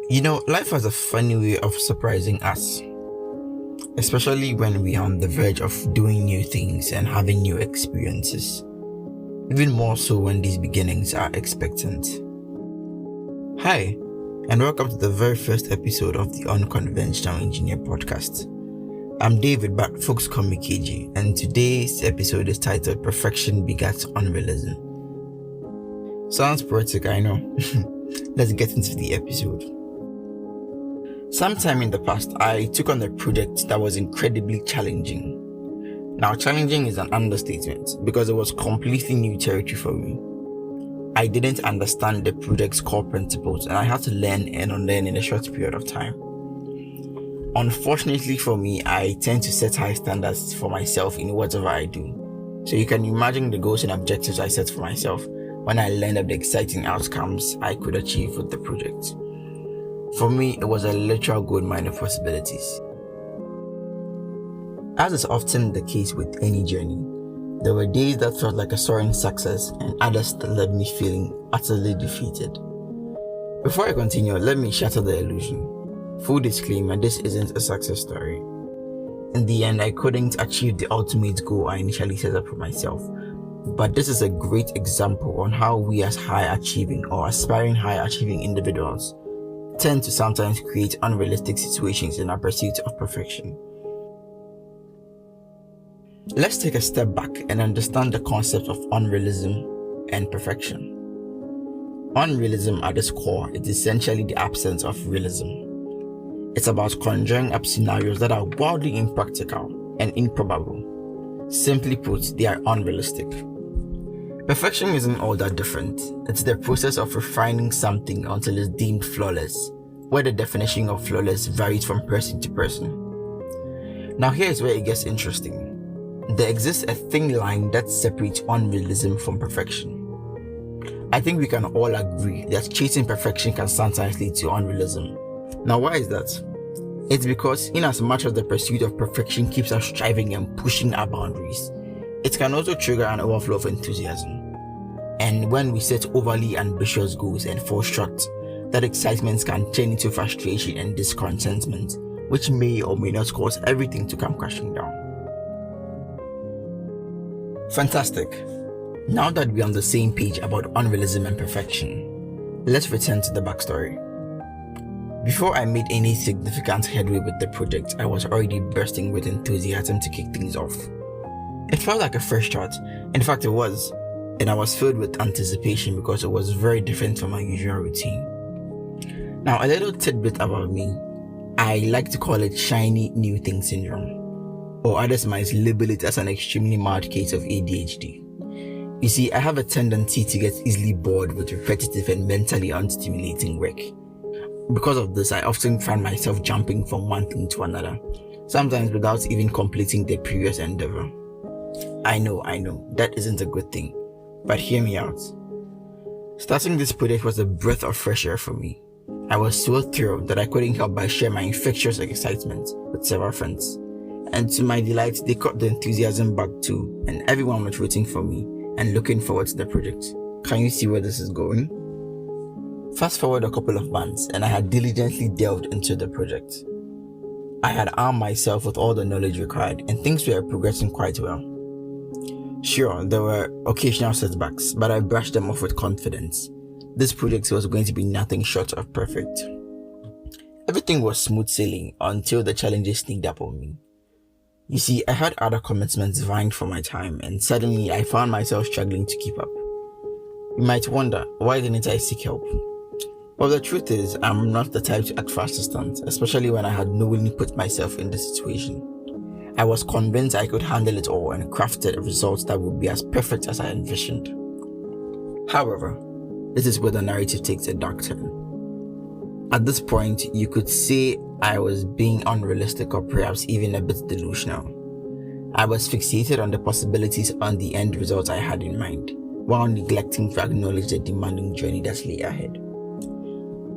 Life has a funny way of surprising us, especially when we are on the verge of doing new things and having new experiences. Even more so when these beginnings are expectant. Hi, and welcome to the very first episode of the Unconventional Engineer podcast. I'm David, but folks call me KG, and today's episode is titled Perfection Begat Unrealism. Sounds poetic, I know. Let's get into the episode. Sometime in the past, I took on a project that was incredibly challenging. Now, challenging is an understatement because it was completely new territory for me. I didn't understand the project's core principles and I had to learn and unlearn in a short period of time. Unfortunately for me, I tend to set high standards for myself in whatever I do. So you can imagine the goals and objectives I set for myself when I learned of the exciting outcomes I could achieve with the project. For me, it was a literal goldmine of possibilities. As is often the case with any journey, there were days that felt like a soaring success and others that left me feeling utterly defeated. Before I continue, let me shatter the illusion. Full disclaimer, this isn't a success story. In the end, I couldn't achieve the ultimate goal I initially set up for myself, but this is a great example on how we as high-achieving or aspiring high-achieving individuals tend to sometimes create unrealistic situations in our pursuit of perfection. Let's take a step back and understand the concept of unrealism and perfection. Unrealism at its core is essentially the absence of realism. It's about conjuring up scenarios that are wildly impractical and improbable. Simply put, they are unrealistic. Perfection isn't all that different. It's the process of refining something until it's deemed flawless, where the definition of flawless varies from person to person. Now here's where it gets interesting. There exists a thin line that separates unrealism from perfection. I think we can all agree that chasing perfection can sometimes lead to unrealism. Now why is that? It's because in as much as the pursuit of perfection keeps us striving and pushing our boundaries, it can also trigger an overflow of enthusiasm. And when we set overly ambitious goals and fall short, that excitement can turn into frustration and discontentment, which may or may not cause everything to come crashing down. Fantastic. Now that we're on the same page about unrealism and perfection, let's return to the backstory. Before I made any significant headway with the project, I was already bursting with enthusiasm to kick things off. It felt like a fresh start. In fact, it was. And I was filled with anticipation because it was very different from my usual routine. Now, a little tidbit about me. I like to call it shiny new thing syndrome. Or others might label it as an extremely mild case of ADHD. You see, I have a tendency to get easily bored with repetitive and mentally unstimulating work. Because of this, I often find myself jumping from one thing to another, sometimes without even completing the previous endeavor. I know, that isn't a good thing, but hear me out. Starting this project was a breath of fresh air for me. I was so thrilled that I couldn't help but share my infectious excitement with several friends. And to my delight, they caught the enthusiasm back too, and everyone was rooting for me and looking forward to the project. Can you see where this is going? Fast forward a couple of months and I had diligently delved into the project. I had armed myself with all the knowledge required and things were progressing quite well. Sure, there were occasional setbacks, but I brushed them off with confidence. This project was going to be nothing short of perfect. Everything was smooth sailing until the challenges sneaked up on me. You see, I had other commitments vying for my time and suddenly I found myself struggling to keep up. You might wonder, why didn't I seek help? Well, the truth is, I'm not the type to act for assistance, especially when I had knowingly put myself in this situation. I was convinced I could handle it all and crafted a result that would be as perfect as I envisioned. However, this is where the narrative takes a dark turn. At this point, you could say I was being unrealistic or perhaps even a bit delusional. I was fixated on the possibilities and the end result I had in mind, while neglecting to acknowledge the demanding journey that lay ahead.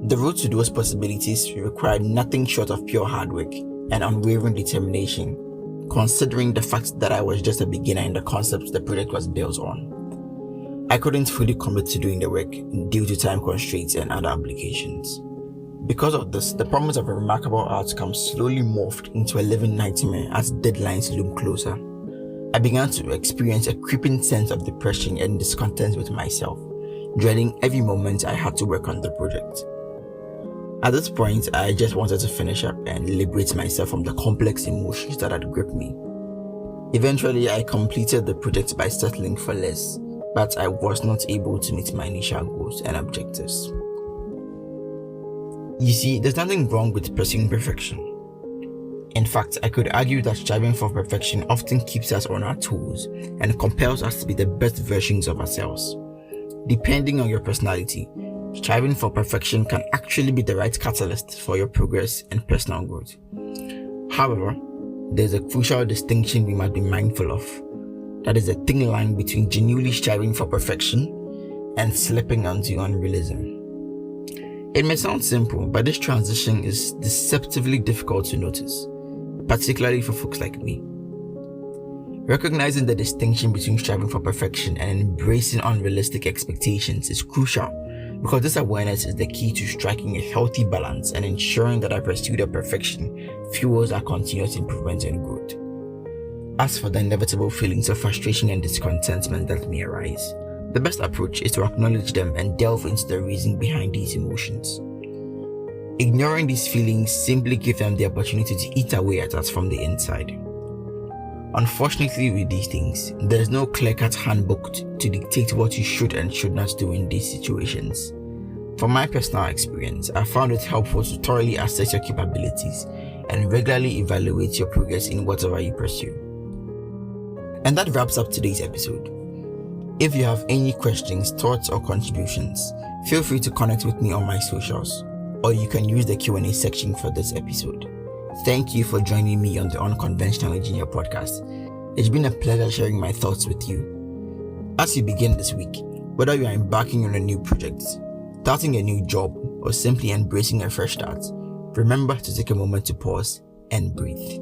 The road to those possibilities required nothing short of pure hard work and unwavering determination, considering the fact that I was just a beginner in the concepts the project was built on. I couldn't fully commit to doing the work due to time constraints and other obligations. Because of this, the promise of a remarkable outcome slowly morphed into a living nightmare as deadlines loomed closer. I began to experience a creeping sense of depression and discontent with myself, dreading every moment I had to work on the project. At this point, I just wanted to finish up and liberate myself from the complex emotions that had gripped me. Eventually, I completed the project by settling for less, but I was not able to meet my initial goals and objectives. You see, there's nothing wrong with pursuing perfection. In fact, I could argue that striving for perfection often keeps us on our toes and compels us to be the best versions of ourselves. Depending on your personality, striving for perfection can actually be the right catalyst for your progress and personal growth. However, there's a crucial distinction we must be mindful of. That is a thin line between genuinely striving for perfection and slipping onto unrealism. It may sound simple, but this transition is deceptively difficult to notice, particularly for folks like me. Recognizing the distinction between striving for perfection and embracing unrealistic expectations is crucial, because this awareness is the key to striking a healthy balance and ensuring that our pursuit of perfection fuels our continuous improvement and growth. As for the inevitable feelings of frustration and discontentment that may arise, the best approach is to acknowledge them and delve into the reason behind these emotions. Ignoring these feelings simply gives them the opportunity to eat away at us from the inside. Unfortunately, with these things, there is no clear-cut handbook to dictate what you should and should not do in these situations. From my personal experience, I found it helpful to thoroughly assess your capabilities and regularly evaluate your progress in whatever you pursue. And that wraps up today's episode. If you have any questions, thoughts, or contributions, feel free to connect with me on my socials, or you can use the Q&A section for this episode. Thank you for joining me on the Unconventional Engineer podcast. It's been a pleasure sharing my thoughts with you. As you begin this week, whether you are embarking on a new project, starting a new job, or simply embracing a fresh start, remember to take a moment to pause and breathe.